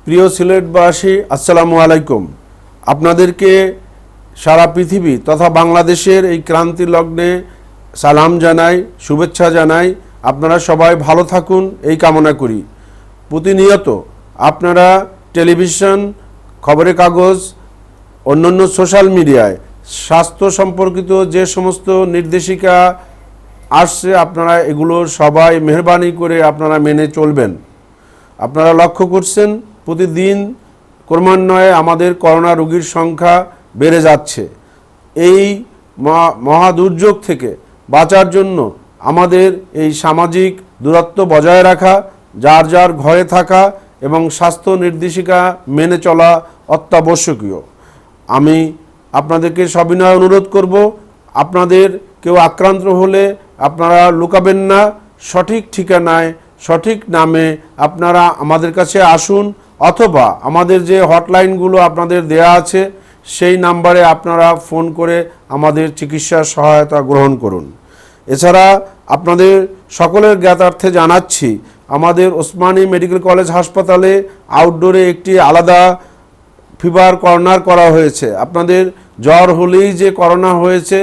প্রিয় সিলেটবাসী, আসসালামু আলাইকুম। আপনাদেরকে সারা পৃথিবী তথা বাংলাদেশের এই ক্রান্তি লগ্নে সালাম জানাই, শুভেচ্ছা জানাই। আপনারা সবাই ভালো থাকুন এই কামনা করি। প্রতিনিয়ত আপনারা টেলিভিশন, খবরের কাগজ, অন্যান্য সোশ্যাল মিডিয়ায় স্বাস্থ্য সম্পর্কিত যে সমস্ত নির্দেশিকা আসছে, আপনারা এগুলো সবাই মেহরবানি করে আপনারা মেনে চলবেন। আপনারা লক্ষ্য করছেন প্রতিদিন ক্রমান্বয়ে আমাদের করোনা রোগীর সংখ্যা বেড়ে যাচ্ছে। এই মহা দুর্যোগ থেকে বাঁচার জন্য আমাদের এই সামাজিক দূরত্ব বজায় রাখা, যার যার ঘরে থাকা এবং স্বাস্থ্য নির্দেশিকা মেনে চলা অত্যাবশ্যকীয়। আমি আপনাদেরকে সবিনয় অনুরোধ করব, আপনাদের কেউ আক্রান্ত হলে আপনারা লুকাবেন না, সঠিক ঠিকানায় সঠিক নামে আপনারা আমাদের কাছে আসুন, অথবা আমাদের যে হটলাইনগুলো আপনাদের দেয়া আছে সেই নাম্বারে আপনারা ফোন করে আমাদের চিকিৎসার সহায়তা গ্রহণ করুন। এছাড়া আপনাদের সকলের জ্ঞাতার্থে জানাচ্ছি, আমাদের ওসমানী মেডিকেল কলেজ হাসপাতালে আউটডোরে একটি আলাদা ফিভার কর্নার করা হয়েছে। আপনাদের জ্বর হলেই যে করোনা হয়েছে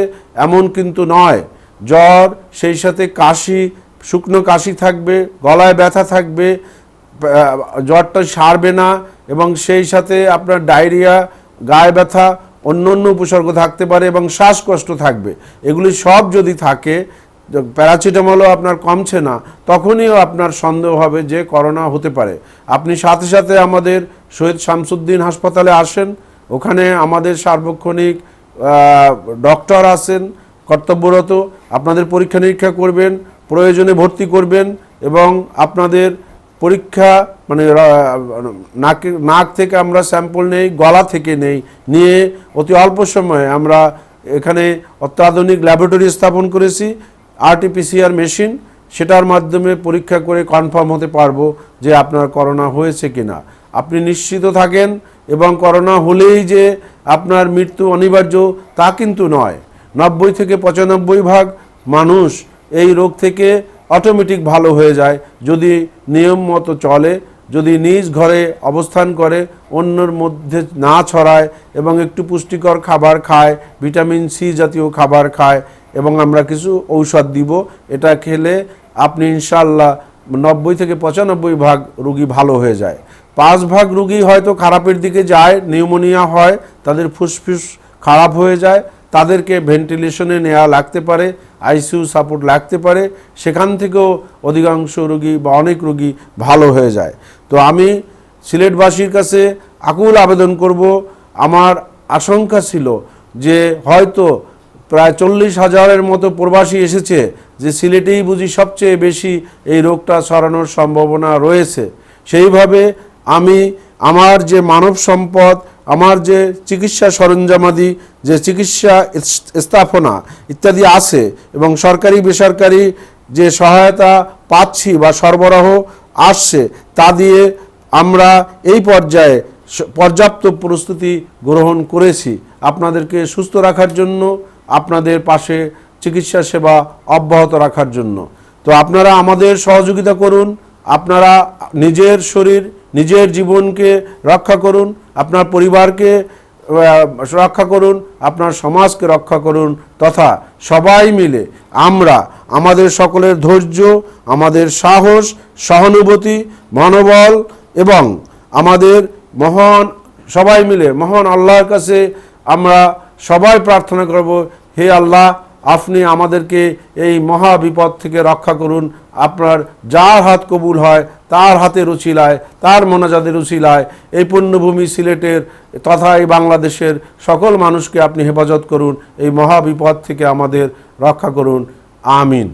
এমন কিন্তু নয়। জ্বর, সেই সাথে কাশি, শুকনো কাশি থাকবে, গলায় ব্যথা থাকবে, জ্বরটা সারবে না, এবং সেই সাথে আপনার ডায়রিয়া, গায়ে ব্যথা, অন্য অন্য উপসর্গ থাকতে পারে এবং শ্বাসকষ্ট থাকবে। এগুলি সব যদি থাকে, প্যারাসিটামলও আপনার কমছে না, তখনই আপনার সন্দেহ হবে যে করোনা হতে পারে। আপনি সাথে সাথে আমাদের শহীদ শামসুদ্দিন হাসপাতালে আসেন। ওখানে আমাদের সার্বক্ষণিক ডক্টর আছেন কর্তব্যরত। আপনাদের পরীক্ষা নিরীক্ষা করবেন, প্রয়োজনে ভর্তি করবেন, এবং আপনাদের পরীক্ষা মানে নাক থেকে আমরা স্যাম্পল নেই, গলা থেকে নিয়ে অতি অল্প সময়ে আমরা এখানে অত্যাধুনিক ল্যাবরেটরি স্থাপন করেছি, RT-PCR মেশিন, সেটার মাধ্যমে পরীক্ষা করে কনফার্ম হতে পারবো যে আপনার করোনা হয়েছে কিনা। আপনি নিশ্চিত থাকেন, এবং করোনা হলেই যে আপনার মৃত্যু অনিবার্য তা কিন্তু নয়। 90 থেকে 95% মানুষ এই রোগ থেকে অটোমেটিক ভালো হয়ে যায় যদি নিয়ম মতো চলে, যদি নিজ ঘরে অবস্থান করে, অন্যর মধ্যে না ছড়ায়, এবং একটু পুষ্টিকর খাবার খায়, ভিটামিন সি জাতীয় খাবার খায়, এবং আমরা কিছু ঔষধ দিব। এটা খেলে আপনি ইনশাল্লাহ 90 থেকে 95% রোগী ভালো হয়ে যায়। 5% রোগী হয়তো খারাপের দিকে যায়, নিউমোনিয়া হয়, তাদের ফুসফুস খারাপ হয়ে যায়, তাদেরকে ভেন্টিলেশনে নেওয়া লাগতে পারে, ICU সাপোর্ট লাগতে পারে, সেখান থেকেও অধিকাংশ রোগী বা অনেক রোগী ভালো হয়ে যায়। তো আমি সিলেটবাসীর কাছে আকুল আবেদন করব, আমার আশঙ্কা ছিল যে হয়তো প্রায় 40,000-এর মতো প্রবাসী এসেছে, যে সিলেটেই বুঝি সবচেয়ে বেশি এই রোগটা ছড়ানোর সম্ভাবনা রয়েছে। সেইভাবে আমি আমার যে মানব সম্পদ, আমার যে চিকিৎসা সরঞ্জামাদি, যে চিকিৎসা স্থাপনা ইত্যাদি আছে, এবং সরকারি বেসরকারি যে সহায়তা পাচ্ছি বা সরবরাহ আসছে, তা দিয়ে আমরা এই পর্যায়ে পর্যাপ্ত প্রস্তুতি গ্রহণ করেছি আপনাদেরকে সুস্থ রাখার জন্য, আপনাদের পাশে চিকিৎসা সেবা অব্যাহত রাখার জন্য। তো আপনারা আমাদের সহযোগিতা করুন, আপনারা নিজের শরীর, নিজের জীবনকে রক্ষা করুন, আপনার পরিবারকে রক্ষা করুন, আপনার সমাজকে রক্ষা করুন, তথা সবাই মিলে আমরা আমাদের সকলের ধৈর্য, আমাদের সাহস, সহানুভূতি, মনোবল, এবং আমাদের সবাই মিলে মহান আল্লাহর কাছে আমরা সবাই প্রার্থনা করব, হে আল্লাহ, আপনি আমাদেরকে এই মহা বিপদ থেকে রক্ষা করুন। আপনার যার হাত কবুল হয় তার হাতের উছিলায়, তার মোনাজাতের উছিলায় এই পুণ্যভূমি সিলেটের তথা এই বাংলাদেশের সকল মানুষকে আপনি হেফাজত করুন, এই মহা বিপদ থেকে আমাদের রক্ষা করুন। আমিন।